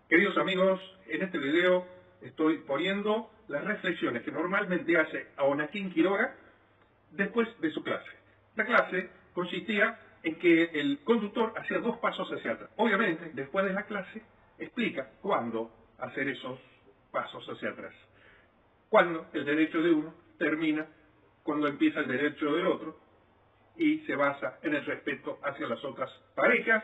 Queridos amigos, en este video estoy poniendo las reflexiones que normalmente hace Onaquín Quiroga después de su clase. La clase consistía en que el conductor hacía 2 pasos hacia atrás. Obviamente, después de la clase, explica cuándo hacer esos pasos hacia atrás. Cuando el derecho de uno termina, cuando empieza el derecho del otro, y se basa en el respeto hacia las otras parejas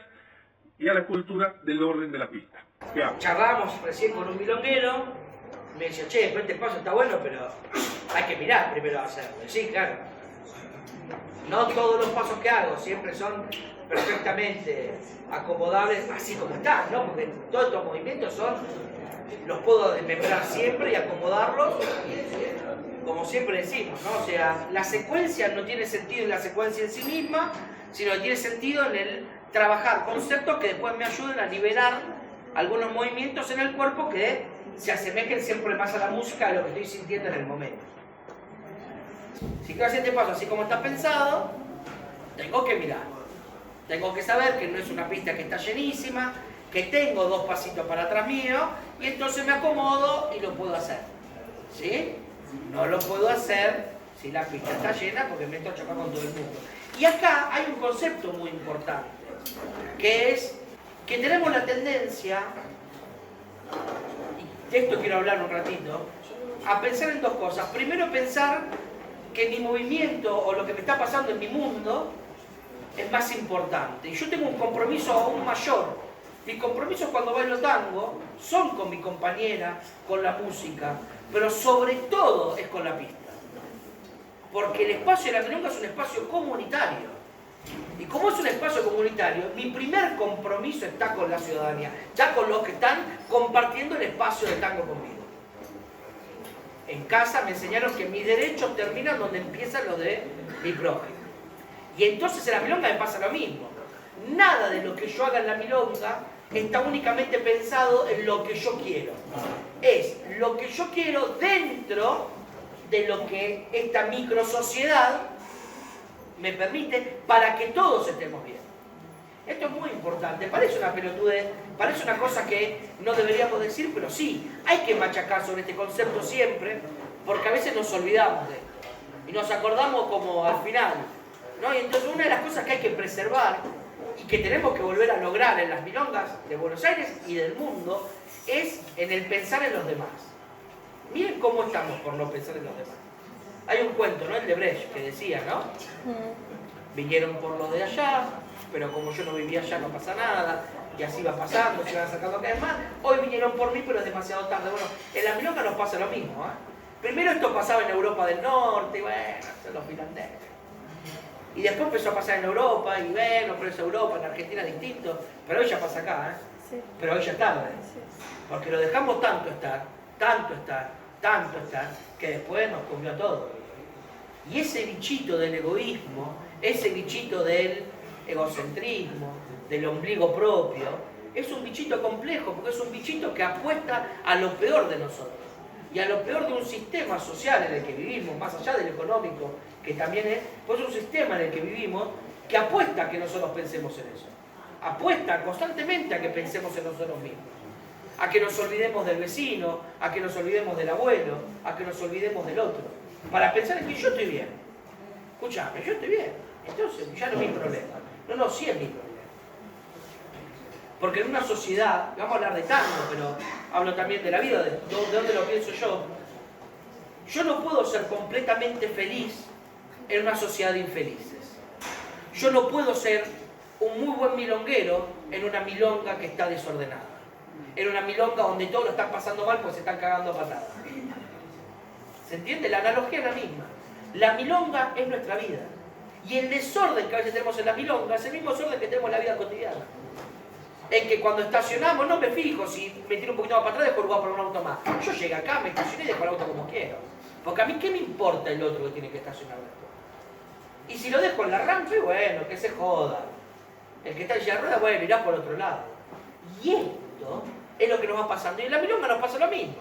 y a la cultura del orden de la pista. Veamos. Charlábamos recién con un milonguero, me decía, che, pero este paso está bueno, pero hay que mirar primero a hacerlo. Sí, claro. No todos los pasos que hago siempre son perfectamente acomodables así como están, ¿no? Porque todos estos movimientos los puedo desmembrar siempre y acomodarlos, como siempre decimos, ¿no? O sea, la secuencia no tiene sentido en la secuencia en sí misma, sino que tiene sentido en el trabajar conceptos que después me ayuden a liberar algunos movimientos en el cuerpo que se asemejen siempre más a la música de lo que estoy sintiendo en el momento. Si quiero hacer este paso así como está pensado, tengo que mirar. Tengo que saber que no es una pista que está llenísima, que tengo 2 pasitos para atrás mío, y entonces me acomodo y lo puedo hacer. ¿Sí? No lo puedo hacer si la pista está llena porque me estoy chocando con todo el mundo. Y acá hay un concepto muy importante, que es que tenemos la tendencia, y de esto quiero hablar un ratito, a pensar en 2 cosas. Primero, pensar que mi movimiento o lo que me está pasando en mi mundo es más importante. Y yo tengo un compromiso aún mayor. Mis compromisos cuando bailo tango son con mi compañera, con la música, pero sobre todo es con la pista. Porque el espacio de la milonga es un espacio comunitario. Y como es un espacio comunitario, mi primer compromiso está con la ciudadanía, ya con los que están compartiendo el espacio de tango conmigo. En casa me enseñaron que mis derechos terminan donde empiezan los de mi prójimo. Y entonces en la milonga me pasa lo mismo. Nada de lo que yo haga en la milonga está únicamente pensado en lo que yo quiero. Es lo que yo quiero dentro de lo que esta microsociedad me permite para que todos estemos bien. Esto es muy importante. Parece una pelotudez, parece una cosa que no deberíamos decir, pero sí, hay que machacar sobre este concepto siempre, porque a veces nos olvidamos de esto. Y nos acordamos como al final, ¿no? Y entonces una de las cosas que hay que preservar y que tenemos que volver a lograr en las milongas de Buenos Aires y del mundo es en el pensar en los demás. Miren cómo estamos por no pensar en los demás. Hay un cuento, ¿no? El de Brecht, que decía, ¿no? Vinieron por los de allá, pero como yo no vivía allá no pasa nada, y así va pasando, se van sacando cada vez más. Hoy vinieron por mí, pero es demasiado tarde. Bueno, en la milonga nos pasa lo mismo, ¿eh? Primero esto pasaba en Europa del Norte, y bueno, son los finlandeses. Y después empezó a pasar en Europa, y bueno, pero es Europa, en Argentina distinto, pero hoy ya pasa acá, ¿eh? Sí. Pero hoy ya es tarde, porque lo dejamos tanto estar, que después nos comió a todos. Y ese bichito del egoísmo, ese bichito del egocentrismo, del ombligo propio, es un bichito complejo, porque es un bichito que apuesta a lo peor de nosotros. Y a lo peor de un sistema social en el que vivimos, más allá del económico, que también es, pues un sistema en el que vivimos que apuesta a que nosotros pensemos en eso. Apuesta constantemente a que pensemos en nosotros mismos. A que nos olvidemos del vecino, a que nos olvidemos del abuelo, a que nos olvidemos del otro. Para pensar en que yo estoy bien. Escuchame, yo estoy bien. Entonces ya no es mi problema. No, sí es mi problema. Porque en una sociedad, vamos a hablar de tango, pero hablo también de la vida, de dónde lo pienso yo. Yo no puedo ser completamente feliz en una sociedad de infelices. Yo no puedo ser un muy buen milonguero en una milonga que está desordenada. En una milonga donde todos lo están pasando mal pues se están cagando a patadas. ¿Se entiende? La analogía es la misma. La milonga es nuestra vida. Y el desorden que a veces tenemos en la milonga es el mismo desorden que tenemos en la vida cotidiana. En que cuando estacionamos no me fijo si me tiro un poquito más para atrás después voy a poner un auto más. Yo llego acá, me estacioné y dejo el auto como quiero. Porque a mí, ¿qué me importa el otro que tiene que estacionar después? Y si lo dejo en la rampa, bueno, que se joda. El que está en silla de ruedas, bueno, irá por otro lado. Y esto es lo que nos va pasando. Y en la milonga nos pasa lo mismo.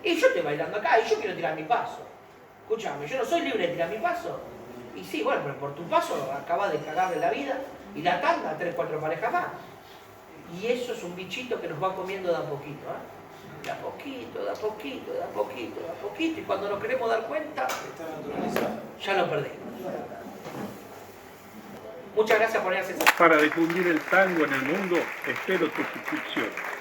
Y yo estoy bailando acá y yo quiero tirar mi paso. Escúchame, yo no soy libre de tirar mi paso. Y sí, bueno, pero por tu paso acabas de cagarle la vida y la tanda a 3, 4 parejas más. Y eso es un bichito que nos va comiendo de a poquito, ¿eh? De a poquito, de a poquito, de a poquito, de a poquito. Y cuando nos queremos dar cuenta, ya lo perdimos. Muchas gracias por hacer. Para difundir el tango en el mundo, espero tu suscripción.